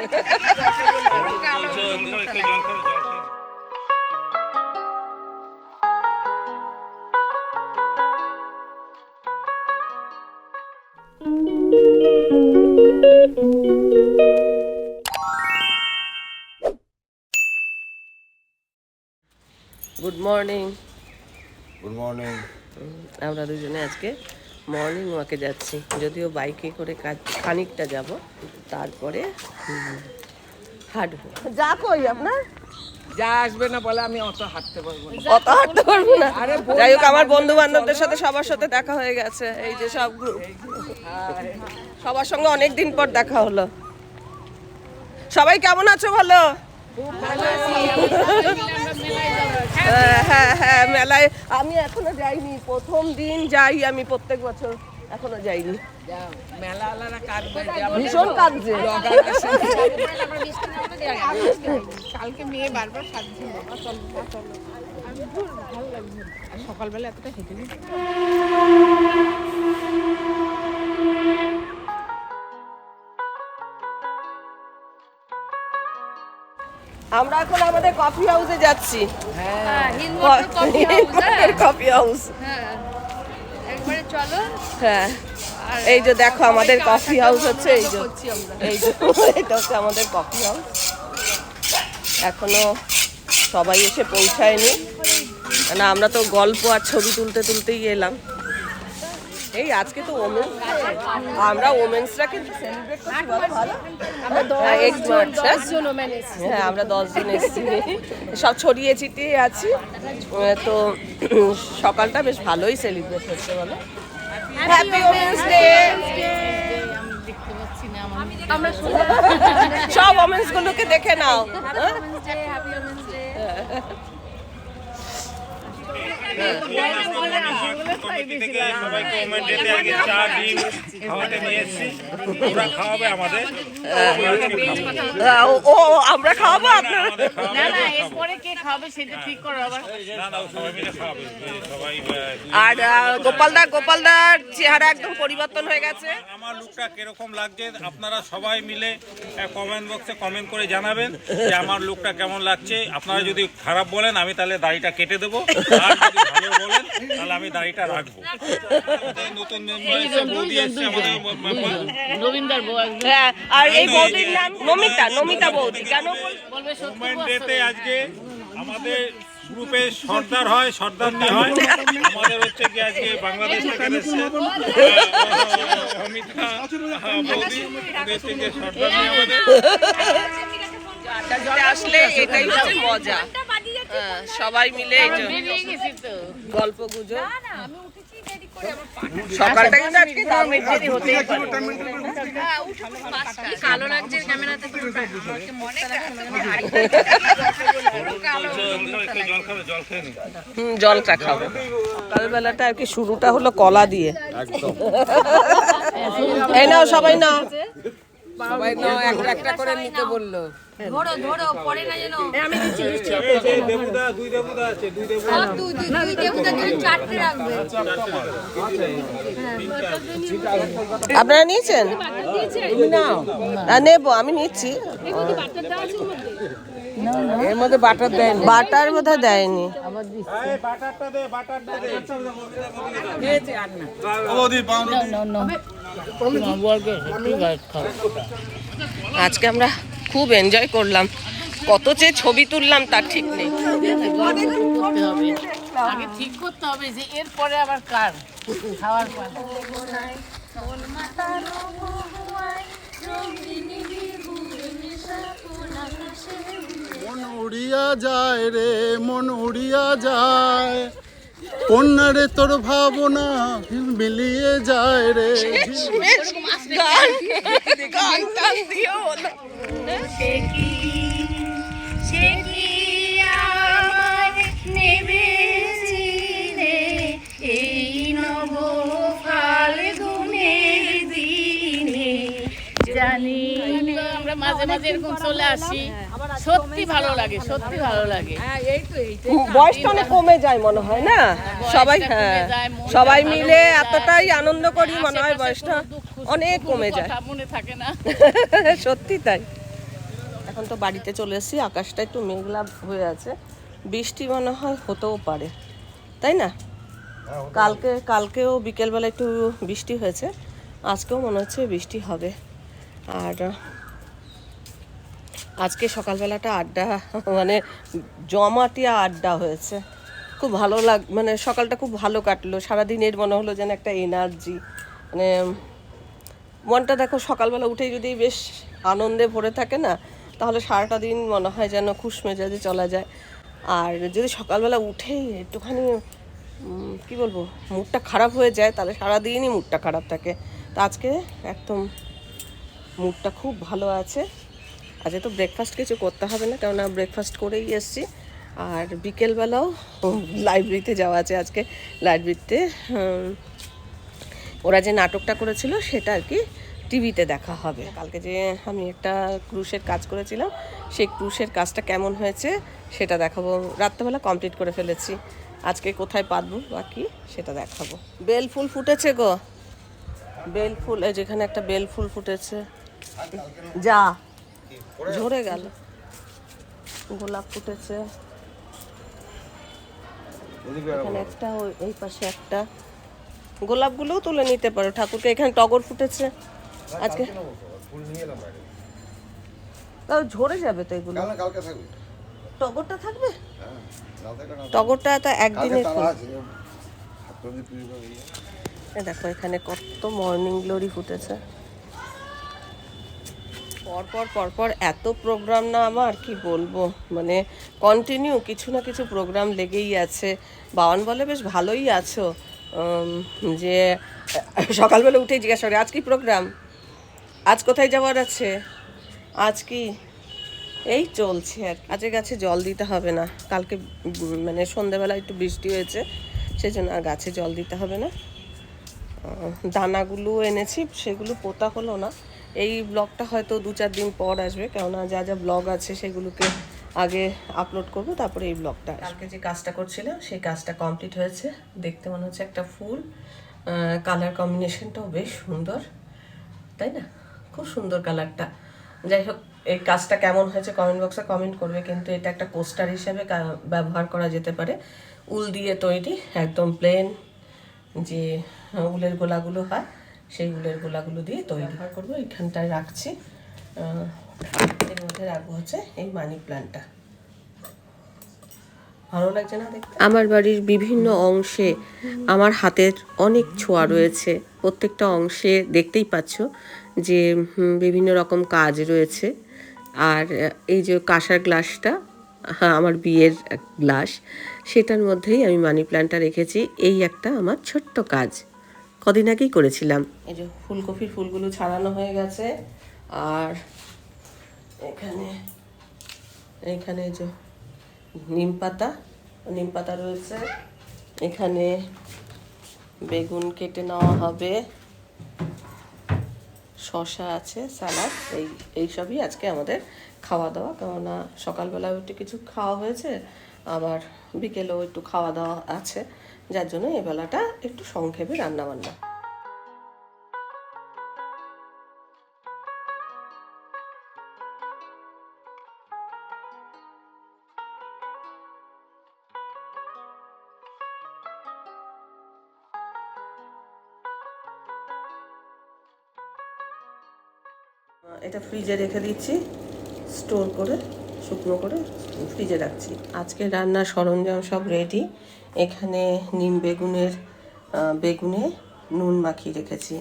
Good morning. Good morning. আমরা দুজনে আজকে মর্নিং ওয়াকে যাচ্ছি, যদিও বাইকে করে খানিকটা যাব, তারপরে হাঁটবো। যা কই আপনার যা আসবে না বলে আমি অত হাঁটতে পারবো না। অত হাঁটতে পারবো না। যাই হোক, আমার বন্ধু বান্ধবদের সাথে সবার সাথে দেখা হয়ে গেছে। এই যে সব গ্রুপ, সবার সঙ্গে অনেকদিন পর দেখা হলো। সবাই কেমন আছো বলো? হ্যাঁ হ্যাঁ, মেলায় আমি এখনো যাইনি, প্রথম দিন যাই আমি প্রত্যেক বছর, এখনো যাইনি। মেলাওয়ালারা কাঁদবে, ভীষণ কাঁদছে। কালকে মেয়ে বারবার কাঁদছিল, ভালো লাগছে। আর সকালবেলা এতটা হেঁটে গেছি। আমরা এখন আমাদের কফি হাউসে যাচ্ছি। কফি হাউস, একবারে চলো। হ্যাঁ এই যে দেখো আমাদের কফি হাউস হচ্ছে, এই যে এটা হচ্ছে আমাদের কফি হাউস। এখনো সবাই এসে পৌঁছায়নি, না আমরা তো গল্প আর ছবি তুলতে তুলতেই এলাম। এই আজকে তো ওমেন্স, আমরা ওমেন্সরা কিন্তু সেলিব্রেট করছি ভালো। হ্যাঁ আমরা 10 জন এসেছি, সব ছড়িয়ে ছিটিয়ে আছি, তো সকালটা বেশ ভালোই সেলিব্রেট হচ্ছে। বলো হ্যাপি ওমেন্স ডে। আমরা সব ওমেন্স গুলোকে দেখে নাও। ও আমরা খাওয়াবো আপনারা? আর গোপালদার চেহারা একদম পরিবর্তন হয়ে গেছে। আমার লুকটা কিরকম লাগছে আপনারা সবাই মিলে কমেন্ট বক্সে কমেন্ট করে জানাবেন যে আমার লুকটা কেমন লাগছে। আপনারা যদি খারাপ বলেন আমি তাহলে দাড়িটা কেটে দেবো, আর যদি ভালো বলেন তাহলে আমি দাড়িটা রাখবো। নতুন মেম্বার এসে বৌদি এসছে আমাদের রবীন্দ্র বউ। হ্যাঁ, আর এই বৌদির নাম নমিতা বৌদি। কেন বলবে ওমেন ডেতে আজকে আমাদের গ্রুপে সর্দার হয়, সর্দারনি হয়। আমাদের হচ্ছে কি আজকে বাংলাদেশ থেকে এসেছে অমিতা বৌদি, ওদের থেকে সর্দারনি আমাদের। আসলে এটাই হচ্ছে মজা, সবাই মিলে এই যে গল্প গুজব। সকালটা কিন্তু আজকে দামের দেরি হতেই পারে। কালো লাগছে ক্যামেরাতে। জলটা খাবো। সকালবেলাটা আর কি শুরুটা হলো কলা দিয়ে। এই নাও সবাই নাও। সবাই না একটা একটা করে নিতে বললো। ধরো পরে না যেন। আমি দিচ্ছি দেবুদা, দুই দেবুদা আছে, দুই দেবুদা। দুই দেবুদার জন্য চারটে রাখবে। আপনারা নিয়েছেন? নেবো, আমি নিচ্ছি। এর মধ্যে বাটার দেয় না। বাটার বোধহয় দেয়নি। বাটারটা দে, বাটারটা দে। খেয়েছে আর না। আজকে আমরা খুব এনজয় করলাম, কত যে ছবি তুললাম তার ঠিক নেই। আগে ঠিক করতে হবে যে এরপরে আবার কার খাওয়ার পর। মন উড়িয়া যায় রে, মন উড়িয়া যায়, কন্যারে তোর ভাবনা মিলিয়ে যায় রে। গান টান দিও না। সে কি আমার নেবেছিলে এই নব ফাল্গুনের দিনে। জানি আমরা মাঝে মাঝে এরকম চলে আসি, সত্যি ভালো লাগে, সত্যি ভালো লাগে। বয়সটা অনেক কমে যায় মনে হয় না, সবাই হ্যাঁ সবাই মিলে এতটাই আনন্দ করি মনে হয় বয়সটা অনেক কমে যায়, মনে থাকে না। সত্যি তাই। এখন তো বাড়িতে চলে এসেছি, আকাশটা একটু মেঘলা হয়ে আছে, বৃষ্টি মনে হয় হতেও পারে, তাই না? কালকেও বিকেলবেলা একটু বৃষ্টি হয়েছে, আজকেও মনে হচ্ছে বৃষ্টি হবে। আর আজকে সকালবেলাটা আড্ডা মানে জমাটিয়া আড্ডা হয়েছে, খুব ভালো মানে সকালটা খুব ভালো কাটলো। সারাদিনের মনে হলো যেন একটা এনার্জি, মানে মনটা দেখো সকালবেলা উঠেই যদি বেশ আনন্দে ভরে থাকে না, তাহলে সারাটা দিন মনে হয় যেন খুশ মেজাজে চলা যায়। আর যদি সকালবেলা উঠেই একটুখানি কি বলবো মুডটা খারাপ হয়ে যায়, তাহলে সারাদিনই মুডটা খারাপ থাকে। তো আজকে একদম মুডটা খুব ভালো আছে। আজকে তো ব্রেকফাস্ট কিছু করতে হবে না, কেননা ব্রেকফাস্ট করেই এসছি। আর বিকেলবেলাও লাইব্রেরিতে যাওয়া আছে। আজকে লাইব্রেরিতে ওরা যে নাটকটা করেছিল সেটা আর কি টিভিতে দেখা হবে। কালকে যে আমি একটা ক্রুশের কাজ করেছিলাম, সেই ক্রুশের কাজটা কেমন হয়েছে সেটা দেখাবো। রাত্রেবেলা কমপ্লিট করে ফেলেছি, আজকে কোথায় পাতবো বাকি সেটা দেখাবো। বেল ফুল ফুটেছে গো, বেল ফুল, এই যেখানে একটা বেল ফুল ফুটেছে, যা ঝরে গেল। গোলাপ ফুটেছে এখানে একটা, এই পাশে একটা। গোলাপগুলোও তুলে নিতে পারো ঠাকুরকে। এখানে টগর ফুটেছে আজকে, তাও ঝরে যাবে তো এগুলো। টগরটা থাকবে, টগরটা তো একদিনের ফুল। দেখো এখানে কত মর্নিং গ্লোরি ফুটেছে। পরপর এত প্রোগ্রাম না আমার কি বলবো, মানে কন্টিনিউ কিছু না কিছু প্রোগ্রাম লেগেই আছে। বাবান বলে বেশ ভালোই আছো, যে সকালবেলা উঠেই জিজ্ঞাসা করে আজ কি প্রোগ্রাম, আজ কোথায় যাওয়ার আছে, আজ কি, এই চলছে আর। আজকে গাছে জল দিতে হবে না, কালকে মানে সন্ধ্যাবেলা একটু বৃষ্টি হয়েছে, সেই জন্য আর গাছে জল দিতে হবে না। দানাগুলো এনেছি, সেগুলো পোতা হলো না। এই ব্লগটা হয়তো 2-4 দিন পর আসবে, কেননা যা যা ব্লগ আছে সেগুলোকে আগে আপলোড করব, তারপরে এই ব্লগটা। কালকে যে কাজটা করছিলাম সেই কাজটা কমপ্লিট হয়েছে। দেখতে মনে হচ্ছে একটা ফুল, কালার কম্বিনেশনটাও বেশ সুন্দর, তাই না? খুব সুন্দর কালারটা। যাই হোক, এই কাজটা কেমন হয়েছে কমেন্ট বক্সে কমেন্ট করবে। কিন্তু এটা একটা কোস্টার হিসেবে ব্যবহার করা যেতে পারে। উল দিয়ে তৈরি, একদম প্লেন যে উলের গোলাগুলো হয়, সেই উলের গোলাগুলো দিয়ে তৈরি ব্যবহার করবো। এইখানটায় রাখছি, এর মধ্যে রাখবো হচ্ছে এই মানি প্ল্যান্টটা। ভালো লাগছে না দেখতে? আমার বাড়ির বিভিন্ন অংশে আমার হাতের অনেক ছোঁয়া রয়েছে। প্রত্যেকটা অংশে দেখতেই পাচ্ছ যে বিভিন্ন রকম কাজ রয়েছে। আর এই যে কাঁসার গ্লাসটা, হ্যাঁ আমার বিয়ের গ্লাস, সেটার মধ্যেই আমি মানি প্ল্যান্টটা রেখেছি। এই একটা আমার ছোট্ট কাজ কদিন আগেই করেছিলাম। এই যে ফুলকপির ফুলগুলো ছাড়ানো হয়ে গেছে। আর এখানে যে নিম পাতা রয়েছে। এখানে বেগুন কেটে নেওয়া হবে, শসা আছে, স্যালাড, এইসবই আজকে আমাদের খাওয়া দাওয়া। কেননা সকালবেলাও একটু কিছু খাওয়া হয়েছে, আবার বিকেলেও একটু খাওয়া দাওয়া আছে, যার জন্য এই বেলাটা একটু সংক্ষেপে রান্নাবান্না। এটা ফ্রিজে রেখে দিচ্ছি, স্টোর করে শুকনো করে ফ্রিজে রাখছি। আজকে রান্নার সরঞ্জাম সব রেডি। এখানে নিম বেগুনে নুন মাখিয়ে রেখেছি।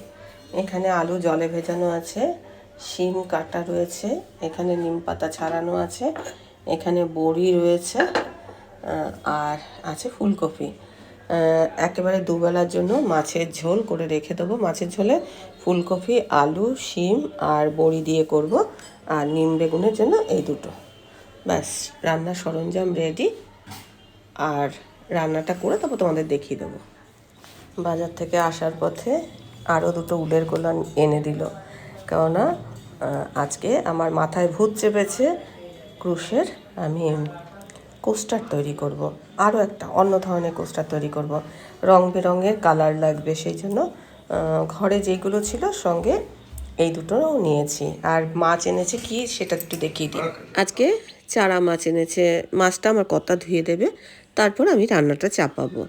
এখানে আলু জলে ভেজানো আছে, শিম কাটা রয়েছে, এখানে নিম পাতা ছাড়ানো আছে, এখানে বড়ি রয়েছে, আর আছে ফুলকপি। একেবারে দুবেলার জন্য মাছের ঝোল করে রেখে দেবো। মাছের ঝোলে ফুলকপি, আলু, শিম আর বড়ি দিয়ে করব। আর নিম বেগুনের জন্য এই দুটো, ব্যাস রান্নার সরঞ্জাম রেডি। আর রান্নাটা করে তারপর তোমাদের দেখিয়ে দেবো। বাজার থেকে আসার পথে আরও দুটো উলের গোলা এনে দিল, কেননা আজকে আমার মাথায় ভূত চেপেছে ক্রুশের। আমি কোস্টার তৈরি করব, আরও একটা অন্য ধরনের কোস্টার তৈরি করব, রং বেরঙের কালার লাগবে। সেই জন্য ঘরে যেগুলো ছিল সঙ্গে এই দুটোও নিয়েছি। আর মাছ এনেছে কি সেটা একটু দেখিয়ে দিই। আজকে চারা মাছ এনেছে। মাছটা আমার কর্তা ধুয়ে দেবে, তারপর আমি রান্নাটা চাপাবো।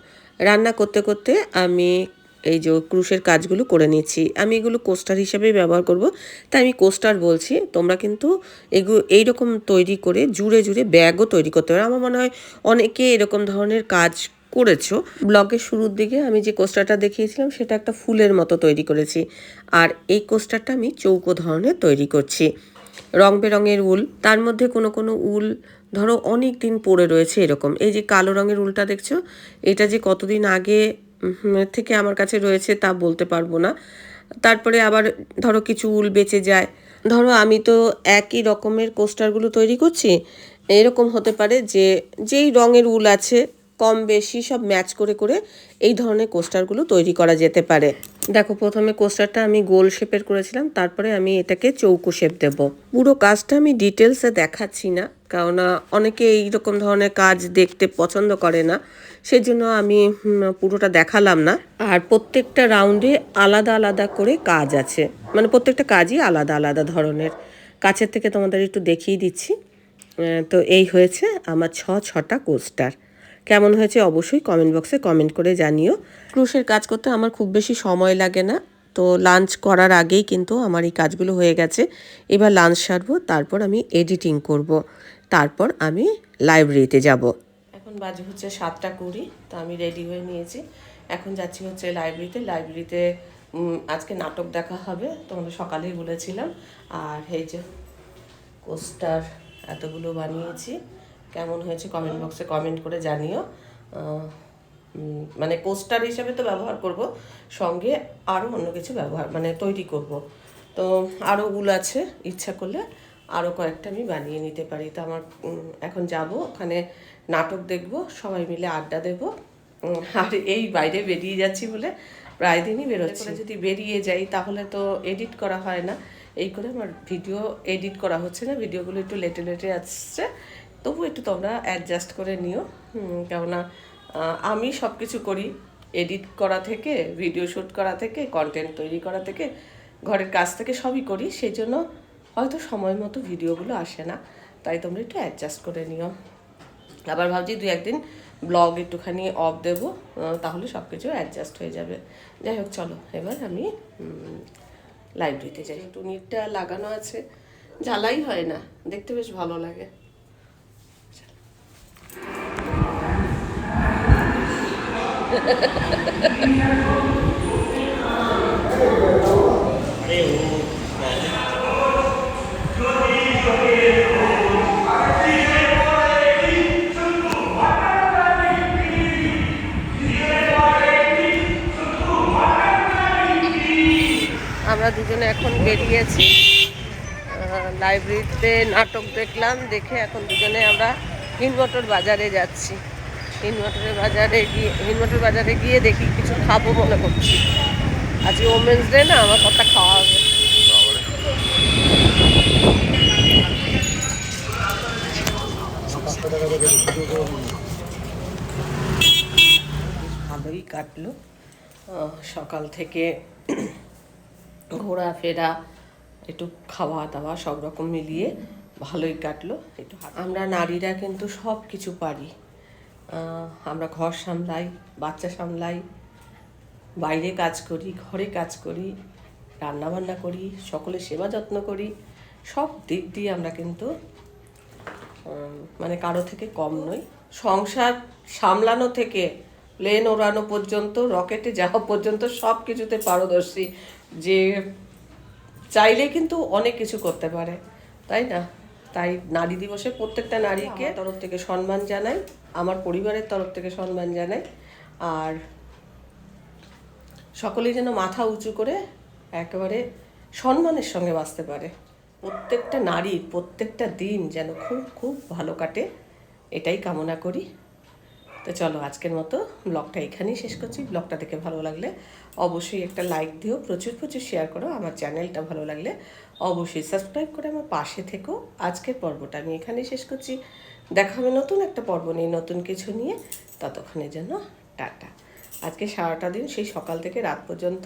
রান্না করতে করতে আমি এই যে ক্রুশের কাজগুলো করে নিচ্ছি। আমি এগুলো কোস্টার হিসেবেই ব্যবহার করব, তাই আমি কোস্টার বলছি। তোমরা কিন্তু এগুলো এইরকম তৈরি করে জুড়ে জুড়ে ব্যাগও তৈরি করতে পারো। আমার মনে হয় অনেকে এরকম ধরনের কাজ করেছো। ব্লগের শুরুর দিকে আমি যে কোস্টারটা দেখিয়েছিলাম সেটা একটা ফুলের মতো তৈরি করেছি, আর এই কোস্টারটা আমি চৌকো ধরনের তৈরি করছি। রং বেরঙের উল, তার মধ্যে কোনো কোনো উল ধরো অনেক দিন পড়ে রয়েছে এরকম। এই যে কালো রঙের উলটা দেখছো, এটা যে কতদিন আগে থেকে আমার কাছে রয়েছে তা বলতে পারবো না। তারপরে আবার ধরো কিছু উল বেঁচে যায়। ধরো আমি তো একই রকমের কোস্টারগুলো তৈরি করছি, এরকম হতে পারে যে যেই রঙের উল আছে কম বেশি সব ম্যাচ করে করে এই ধরনের কোস্টারগুলো তৈরি করা যেতে পারে। দেখো প্রথমে কোস্টারটা আমি গোল শেপের করেছিলাম, তারপরে আমি এটাকে চৌকো শেপ দেব। পুরো কাজটা আমি ডিটেলসে দেখাচ্ছি না, কারণ অনেকে এইরকম ধরনের কাজ দেখতে পছন্দ করে না, সেজন্য আমি পুরোটা দেখালাম না। আর প্রত্যেকটা রাউন্ডে আলাদা আলাদা করে কাজ আছে, মানে প্রত্যেকটা কাজই আলাদা আলাদা ধরনের। কাছের থেকে তোমাদের একটু দেখিয়ে দিচ্ছি। তো এই হয়েছে আমার ছটা কোস্টার। কেমন হয়েছে অবশ্যই কমেন্ট বক্সে কমেন্ট করে জানিও। ক্রুশের কাজ করতে আমার খুব বেশি সময় লাগে না, তো লাঞ্চ করার আগেই কিন্তু আমার এই কাজগুলো হয়ে গেছে। এবার লাঞ্চ সারবো, তারপর আমি এডিটিং করব, তারপর আমি লাইব্রেরিতে যাব। এখন বাজে হচ্ছে 7:20, তো আমি রেডি হয়ে নিয়েছি। এখন যাচ্ছি হচ্ছে লাইব্রেরিতে আজকে নাটক দেখা হবে, তোমাদের সকালেই বলেছিলাম। আর এই যে কোস্টার এতগুলো বানিয়েছি, কেমন হয়েছে কমেন্ট বক্সে কমেন্ট করে জানিও। মানে কোস্টার হিসেবে তো ব্যবহার করব, সঙ্গে আরও অন্য কিছু মানে তৈরি করব। তো আরও উল আছে, ইচ্ছা করলে আরও কয়েকটা আমি বানিয়ে নিতে পারি। তো আমার এখন যাব ওখানে, নাটক দেখব, সবাই মিলে আড্ডা দেব। আর এই বাইরে বেরিয়ে যাচ্ছি বলে প্রায় দিনই বেরোচ্ছি। যদি বেরিয়ে যাই তাহলে তো এডিট করা হয় না, এই করে আমার ভিডিও এডিট করা হচ্ছে না, ভিডিওগুলো একটু লেটে লেটে আসছে। তবু একটু তোমরা অ্যাডজাস্ট করে নিও, কেননা আমি সব কিছু করি, এডিট করা থেকে ভিডিও শ্যুট করা থেকে কন্টেন্ট তৈরি করা থেকে ঘরের কাজ থেকে সবই করি, সেই জন্য হয়তো সময় মতো ভিডিওগুলো আসে না, তাই তোমরা একটু অ্যাডজাস্ট করে নিও। আবার ভাবছি 2-1 দিন ব্লগ একটুখানি অফ দেবো, তাহলে সব কিছু অ্যাডজাস্ট হয়ে যাবে। যাই হোক, চলো এবার আমি লাইব্রেরিতে যাই। টুনিরটা লাগানো আছে, জ্বালাই হয় না, দেখতে বেশ ভালো লাগে। আমরা দুজনে এখন বেরিয়েছি লাইব্রেরিতে, নাটক দেখলাম, দেখে এখন দুজনে আমরা হিন্দমটর বাজারে যাচ্ছি। হিন্দমটর বাজারে গিয়ে দেখি কিছু খাবো মনে করছি। আজকে ওমেন্স ডে না, আমার কথা খাওয়া হবে। ভালোই কাটলো, সকাল থেকে ঘোরাফেরা, একটু খাওয়া দাওয়া সব রকম মিলিয়ে ভালোই কাটলো। একটু আমরা নারীরা কিন্তু সব কিছু পারি। আমরা ঘর সামলাই, বাচ্চা সামলাই, বাইরে কাজ করি, ঘরে কাজ করি, রান্নাবান্না করি, সকলের সেবা যত্ন করি, সব দিক দিয়ে আমরা কিন্তু মানে কারো থেকে কম নই। সংসার সামলানো থেকে প্লেন ওড়ানো পর্যন্ত, রকেটে যাওয়া পর্যন্ত সব কিছুতে পারদর্শী, যে চাইলে কিন্তু অনেক কিছু করতে পারে, তাই না? তাই নারী দিবসে প্রত্যেকটা নারীকে তরফ থেকে সম্মান জানাই, আমার পরিবারের তরফ থেকে সম্মান জানাই। আর সকলেই যেন মাথা উঁচু করে একেবারে সম্মানের সঙ্গে বাঁচতে পারে। প্রত্যেকটা নারীর প্রত্যেকটা দিন যেন খুব খুব ভালো কাটে, এটাই কামনা করি। তো চলো আজকের মতো ব্লগটা এখানেই শেষ করছি। ব্লগটা দেখে ভালো লাগলে অবশ্যই একটা লাইক দিও, প্রচুর প্রচুর শেয়ার করো। আমার চ্যানেলটা ভালো লাগলে অবশ্যই সাবস্ক্রাইব করে আমার পাশে থেকো। আজকের পর্বটা আমি এখানেই শেষ করছি। দেখা হবে নতুন একটা পর্ব নিয়ে, নতুন কিছু নিয়ে। ততক্ষণের জন্য টাটা। আজকে সারাটা দিন সেই সকাল থেকে রাত পর্যন্ত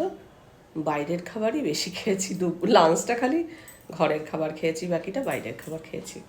বাইরের খাবারই বেশি খেয়েছি। লাঞ্চটা খালি ঘরের খাবার খেয়েছি, বাকিটা বাইরের খাবার খেয়েছি।